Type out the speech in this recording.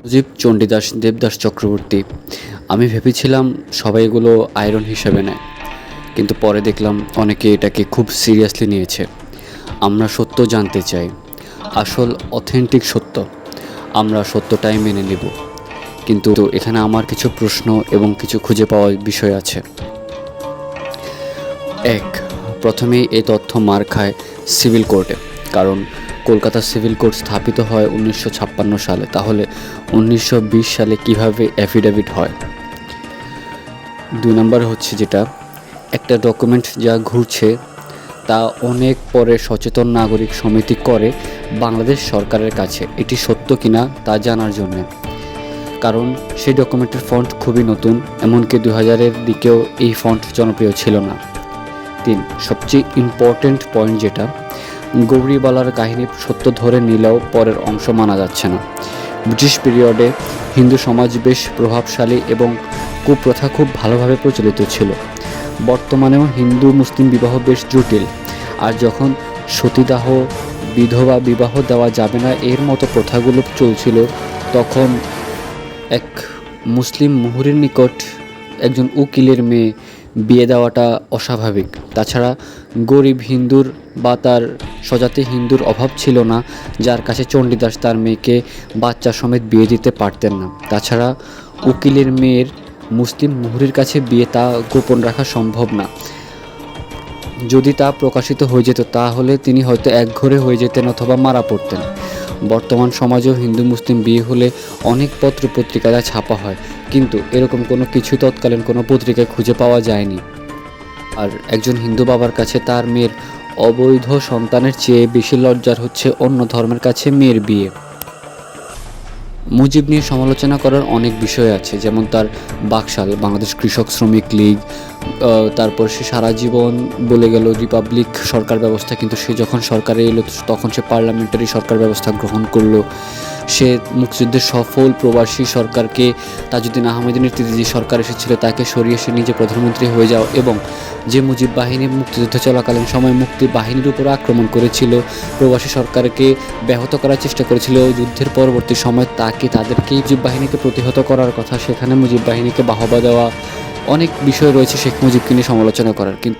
মুজিব, চণ্ডীদাস, দেবদাস চক্রবর্তী। আমি ভেবেছিলাম সবাই এগুলো আয়রন হিসেবে নেয়, কিন্তু পরে দেখলাম অনেকে এটাকে খুব সিরিয়াসলি নিয়েছে। আমরা সত্য জানতে চাই, আসল অথেন্টিক সত্য। আমরা সত্যটাই মেনে নেব, কিন্তু এখানে আমার কিছু প্রশ্ন এবং কিছু খুঁজে পাওয়ার বিষয় আছে। এক, প্রথমেই এই তথ্য মার খায় সিভিল কোর্টে, কারণ কলকাতা সিভিল কোর্ট স্থাপিত হয় 1956 সালে। তাহলে 1920 সালে কিভাবে অ্যাফিডেভিট হয়? 2 নম্বর হচ্ছে যেটা, একটা ডকুমেন্ট যা ঘুরছে তা অনেক পরে সচেতন নাগরিক সমিতি করে বাংলাদেশ সরকারের কাছে এটি সত্য কিনা তা জানার জন্য, কারণ সেই ডকুমেন্টের ফন্ট খুবই নতুন, এমনকি 2000-এর দিকেও এই ফন্ট জনপ্রিয় ছিল না। 3, সবচেয়ে ইম্পর্ট্যান্ট পয়েন্ট যেটা, গৌরীবালার কাহিনী সত্য ধরে নিলেও পরের অংশ মানা যাচ্ছে না। ব্রিটিশ পিরিয়ডে হিন্দু সমাজ বেশ প্রভাবশালী এবং কুপ্রথা খুব ভালোভাবে প্রচলিত ছিল। বর্তমানেও হিন্দু মুসলিম বিবাহ বেশ জটিল, আর যখন সতীদাহ, বিধবা বিবাহ দেওয়া যাবে না এর মতো প্রথাগুলো চলছিল, তখন এক মুসলিম মুহুরির নিকট একজন উকিলের মেয়ে বিয়ে দেওয়াটা অস্বাভাবিক। তাছাড়া গরিব হিন্দুর বা তার স্বজাতি হিন্দুর অভাব ছিল না যার কাছে চণ্ডীদাস তার মেয়েকে বাচ্চা সমেত বিয়ে দিতে পারতেন না। তাছাড়া উকিলের মেয়ের মুসলিম মুহুরির কাছে বিয়ে তা গোপন রাখা সম্ভব না। যদি তা প্রকাশিত হয়ে যেত তাহলে তিনি হয়তো একঘরে হয়ে যেতেন অথবা মারা পড়তেন। বর্তমান সমাজেও হিন্দু মুসলিম বিয়ে হলে অনেক পত্র পত্রিকায় ছাপা হয়, কিন্তু এরকম কোনো কিছু তৎকালীন কোনো পত্রিকায় খুঁজে পাওয়া যায়নি। আর একজন হিন্দু বাবার কাছে তার মেয়ের অবৈধ সন্তানের চেয়ে বেশি লজ্জার হচ্ছে অন্য ধর্মের কাছে মেয়ের বিয়ে। মুজিব নিয়ে সমালোচনা করার অনেক বিষয় আছে, যেমন তার বাকশাল, বাংলাদেশ কৃষক শ্রমিক লীগ, তারপর সে সারা জীবন বলে গেল রিপাবলিক সরকার ব্যবস্থা, কিন্তু সে যখন সরকারে এলো তখন সে পার্লামেন্টারি সরকার ব্যবস্থা গ্রহণ করলো। সে মুক্তিযুদ্ধের সফল প্রবাসী সরকারকে, তাজউদ্দিন আহমেদের নেতৃত্বে যে সরকার এসেছিল তাকে সরিয়ে সে নিজে প্রধানমন্ত্রী হয়ে যাও, এবং যে মুজিব বাহিনী মুক্তিযুদ্ধ চলাকালীন সময় মুক্তি বাহিনীর উপর আক্রমণ করেছিল, প্রবাসী সরকারকে ব্যাহত করার চেষ্টা করেছিল যুদ্ধের পরবর্তী সময়, তাদেরকেই মুজিব বাহিনীকে প্রতিহত করার কথা, সেখানে মুজিব বাহিনীকে বাহবা দেওয়া, অনেক বিষয় রয়েছে শেখ মুজিবকে নিয়ে সমালোচনা করার। কিন্তু